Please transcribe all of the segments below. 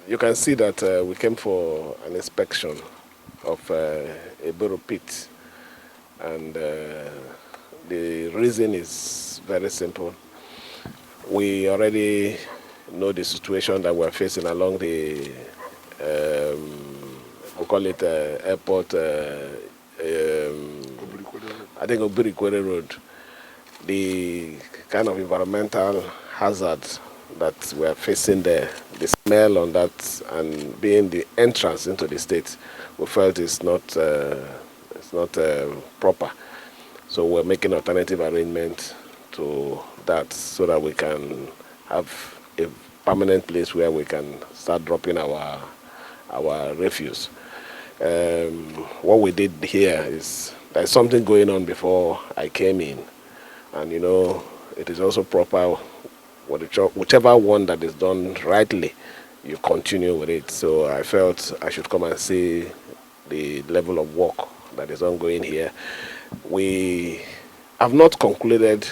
You can see that we came for an inspection of a borrow pit, and the reason is very simple. We already know the situation that we're facing along the, we call it airport, I think Obirikwere Road. The kind of environmental hazard that we're facing there, the smell on that, and being the entrance into the state, we felt it's not proper. So we're making alternative arrangement to that so that we can have a permanent place where we can start dropping our refuse. What we did here is there's something going on before I came in, and you know it is also proper. Whichever one that is done rightly, you continue with it. So I felt I should come and see the level of work that is ongoing here. We have not concluded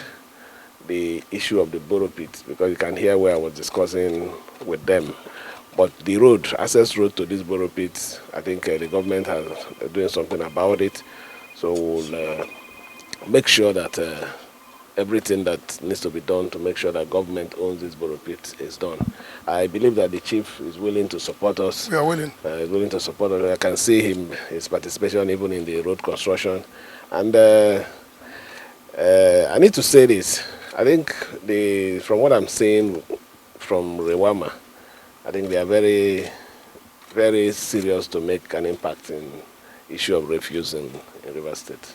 the issue of the borrow pit because you can hear where I was discussing with them. But the road, access road to this borrow pit, I think the government has doing something about it. So we'll make sure that everything that needs to be done to make sure that government owns this borrow pit is done. I believe that the chief is willing to support us. We are willing. Is willing to support us. I can see his participation even in the road construction. And I need to say this. I think from what I'm seeing from Rewama, I think they are very, very serious to make an impact in issue of refuse in River State.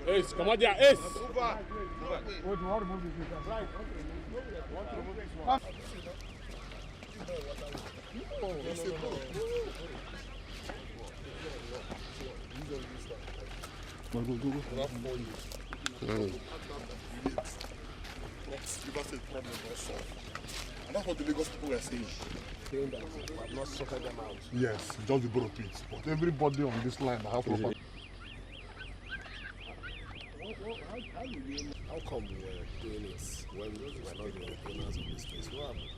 Ace, come on there, Ace! And that's what the Lagos people were saying. Saying that we have not sorted them out. Yes, just the borrow pit. But everybody on this line have proper. How come we were doing it when we were not the owners of this place? What happened?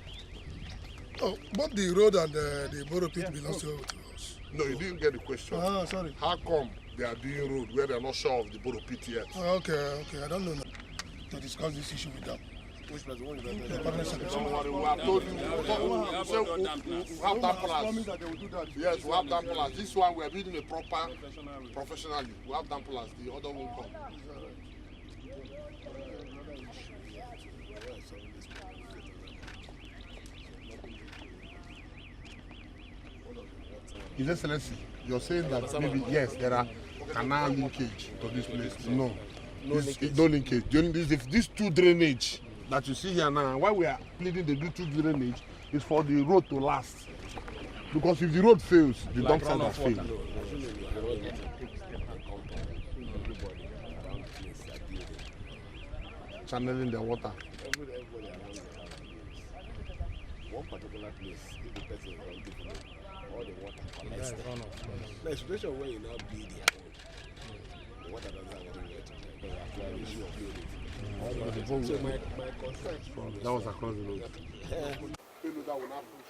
Oh, both the road and the borrow pit belongs to us. No, you didn't get the question. Ah, sorry. How come they are doing road where they are not sure of the borrow pit yet? Okay. I don't know now. To discuss this issue with them. Which place? The permanent secretary. Don't worry, we have told you. We have that plans. Yes, we have that plans. This one we are building a proper, professionally. We have that plans. The other one come. His Excellency, you're saying that maybe yes, there are canal linkage to this place. No linkage. If these two drainage that you see here now, why we are pleading the two drainage is for the road to last. Because if the road fails, the dump site has failed. Channeling the water. Everybody around one particular place, if the person is wrong, all the water collects there. Now, a situation where you now build your own, the water doesn't have anywhere to go. You have to issue of building. So my concern from that was across the road. That will not push.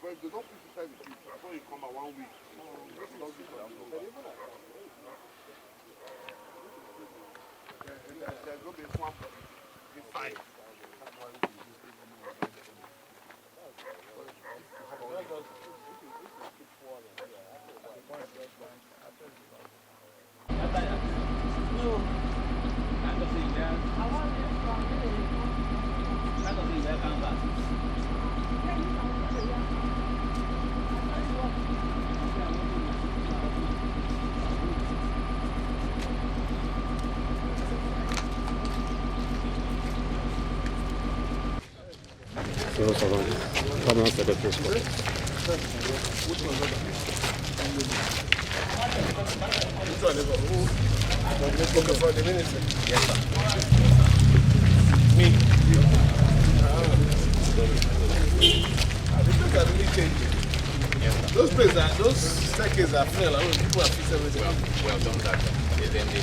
But if they don't push inside the pit, before you come out 1 week, Those places are, those staircases are full. I mean, people have fixed everything. Well done that. And then they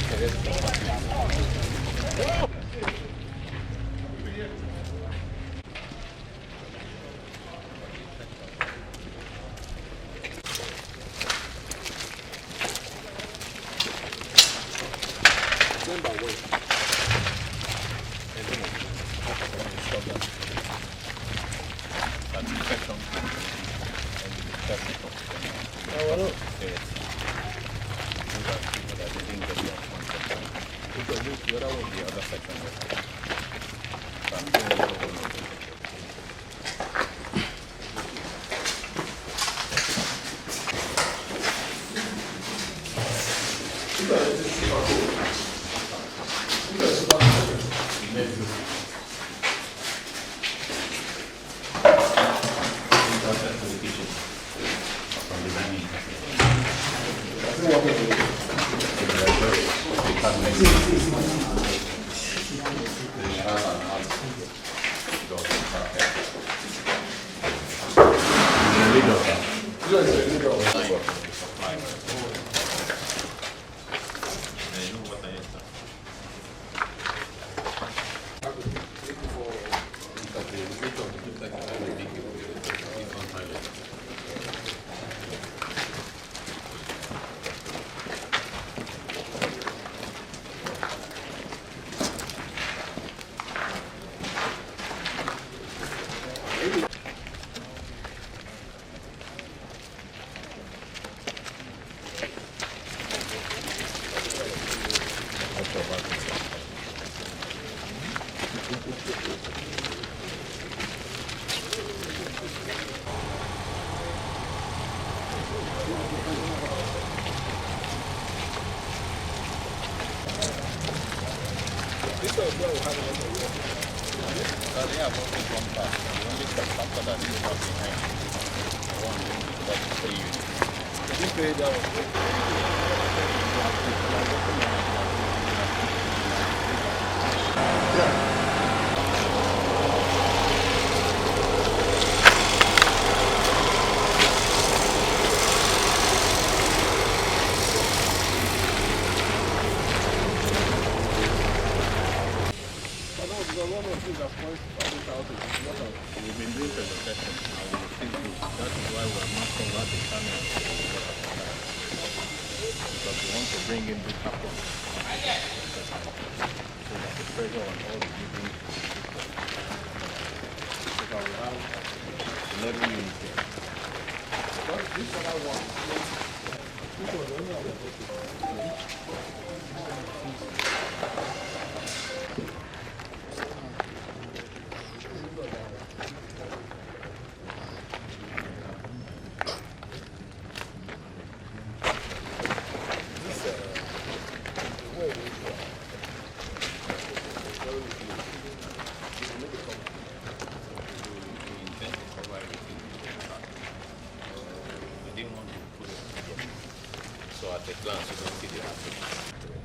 So at the glance, you don't see the happening.